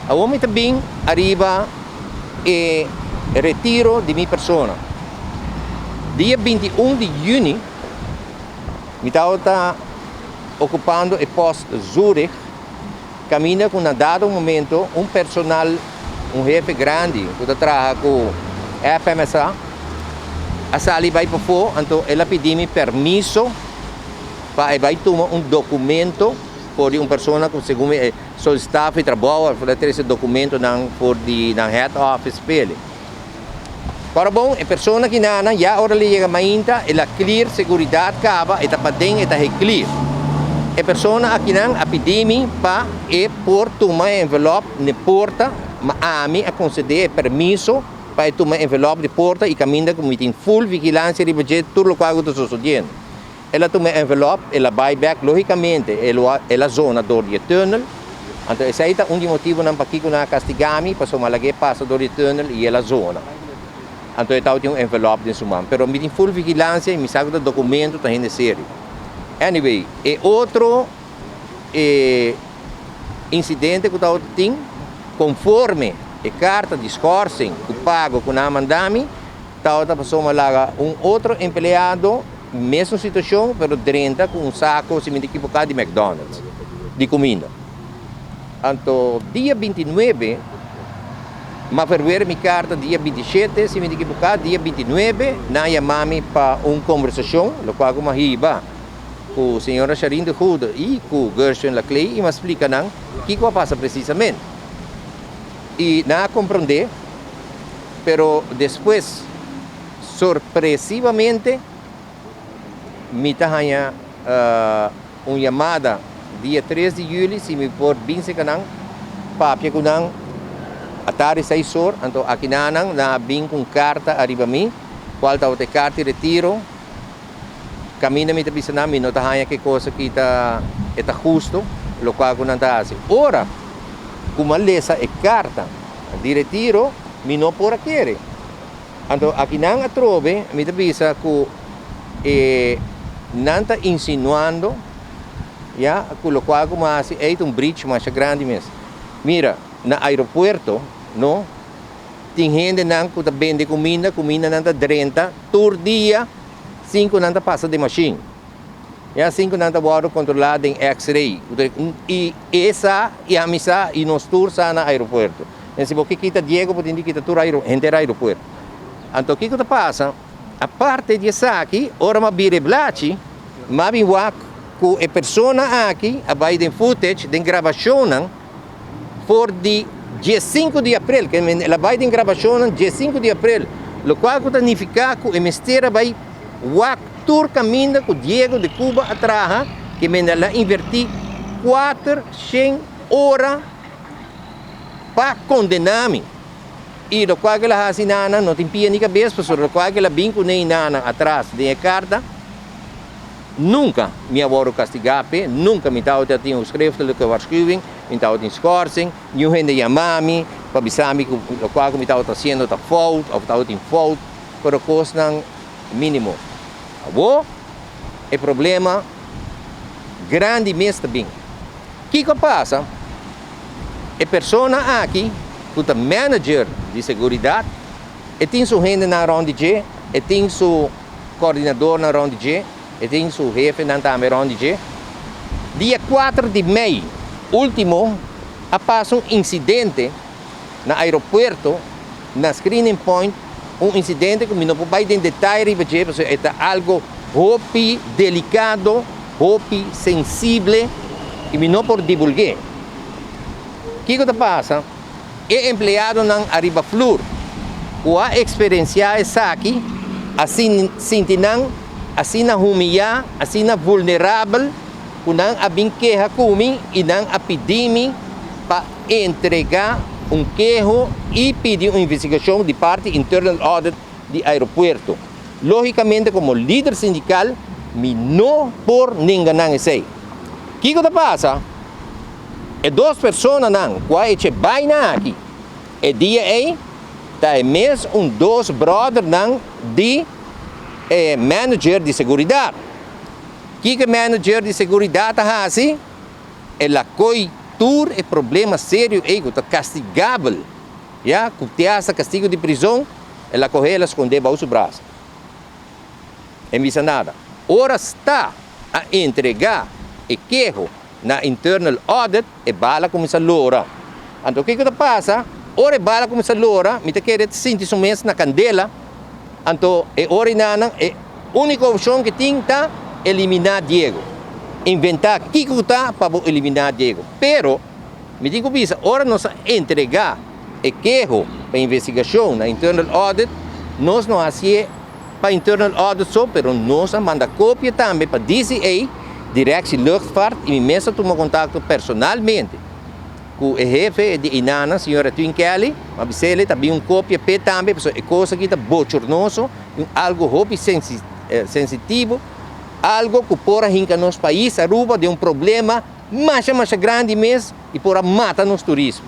A homem também arriba e retiro de minha persona. Dia 21 de junho, me estava ocupando o posto Zurich, caminha com um dado momento personal, chefe grande, que trabalha com a FMSA, a sali vai para fora, então ela pediu-me permisso para tomar documento por uma pessoa que segundo seu staff e trabalho, para ter esse documento por na head office pele. Para bom, a pessoa que nana já ora lhe chega mainta, ela clear seguridade cava, eta padeng eta clear. A pessoa aqui não a pedir-me para por tomar envelope na porta, a mim a conceder permisso para tomar envelope de porta e caminha com full vigilância de budget tudo o que está sucedendo. Ela toma envelope, ela vai back logicamente, ela zona do tunnel. Então esse é um motivo não para que não castigami, para so malagay passa do tunnel e ela zona. Então eu tenho envelope de sumam, pero me tem full vigilância e me saco do documento tá rende sério. Anyway, e outro incidente que eu tenho, conforme a carta de scorsing que pago com a mandami, tá passou malaga outro empregado, mesma situação, pero 30 com saco, se me equivocar, de McDonald's, de comida. Então, dia 29, mas para ver minha carta, dia 27, se me equivocar, dia 29, na chamame para uma conversação, no qual eu me riba, com a senhora Sharin de Huda e com o Gershon Laclay, e me explica o que passa precisamente. E não compreender, pero depois, surpresivamente, me tahanha uma chamada dia 3 de julho, se me for bem se canang, papia com nang atari 6 horas, então aqui nanang na bem com carta arriba a mim, qual tá o carta de retiro, caminha me tabisa na mim, não tahanha que coisa que está justo, lo qual com não tá assim. Ora, como a lesa é carta de retiro, me não por aquele. Então aqui nang a trove, me tabisa que não está insinuando, já, com o qual como assim, é bridge mais grande mesmo. Mira, no aeroporto, não, tem gente que está vende comida não está 30, por dia, 5 não está passa de machine. Já 5 não está controlado em X-ray. E essa e a missa e nos tours no aeroporto. E se você quita Diego, pode indicar tour aeroporto. Então o que passa? A parte de aqui, ora ma bire blaci, ma bin wak ku e persona aqui, a vai den footage, den gravação, for di 15 de abril, que ela vai den gravação 15 de abril, lo qual significa que o mistera vai wak tour caminho com Diego de Cuba atrás, que me ela inverti 400 horas para condenar-me. E do qual que ela assinana não tem pia nem cabeça, porque do qual que ela vinca nem nana atrás da carta, nunca me avoro castigape, nunca me tava tinha escrito o que eu escrevi, me tava tinha scorsing, nenhum gente chamame, para avisar-me que do qual que me tava fazendo tá fault, ou tava tinha fault, pero custa mínimo. Abo, é problema grande mesmo também. O que passa? A pessoa aqui o manager de seguridade, e tem sua gente na ronda G, e tem seu coordenador na ronda G, e tem seu chefe na ronda G. Dia 4 de maio, último, passa incidente no aeroporto, na screening point, incidente que não pode dar detalhe, porque é algo muito delicado, muito sensível, e não pode divulgar. O que passa? É empregado na arriba flor, o a experiência essa aqui, assim sentindo, assim na humilhar, assim na vulnerável, o não a bem queixa comigo e não a pedir-me para entregar queijo e pedir uma investigação de parte internal audit do aeroporto. Logicamente, como líder sindical, me não por ninguém não sei. O que passa? E duas pessoas não, qual é que vai aqui? E dia aí, tá mesmo dois brothers não de manager de segurança. Que manager de segurança tá assim? Ela coi tur é problema sério, tá castigável. Já, que tem castigo de prisão, ela corre, ela esconde baixo do braço. Não visa nada. Ora está a entregar e queijo na internal audit e bala começa a loura. Então, o que passa? Ora bala começa a loura, me te quer sentir um mês na candela. Então, ora nana, a única opção que tem tá eliminar Diego. Inventar o que está para eliminar Diego. Pero, me digo bisa, ora nós entregar e queijo para investigação na internal audit, nós não fazemos para internal audit só, pero nós manda cópia também para DCA, Direção Luchtvaart, e mesmo toma contato personalmente com o chefe de Inana, a senhora Twin Kelly, mas ele também cópia também, porque é coisa que está bochornoso, algo hobby sensitivo, algo que pode hincar nosso país, Aruba, de problema mais grande mesmo, e pode matar nosso turismo.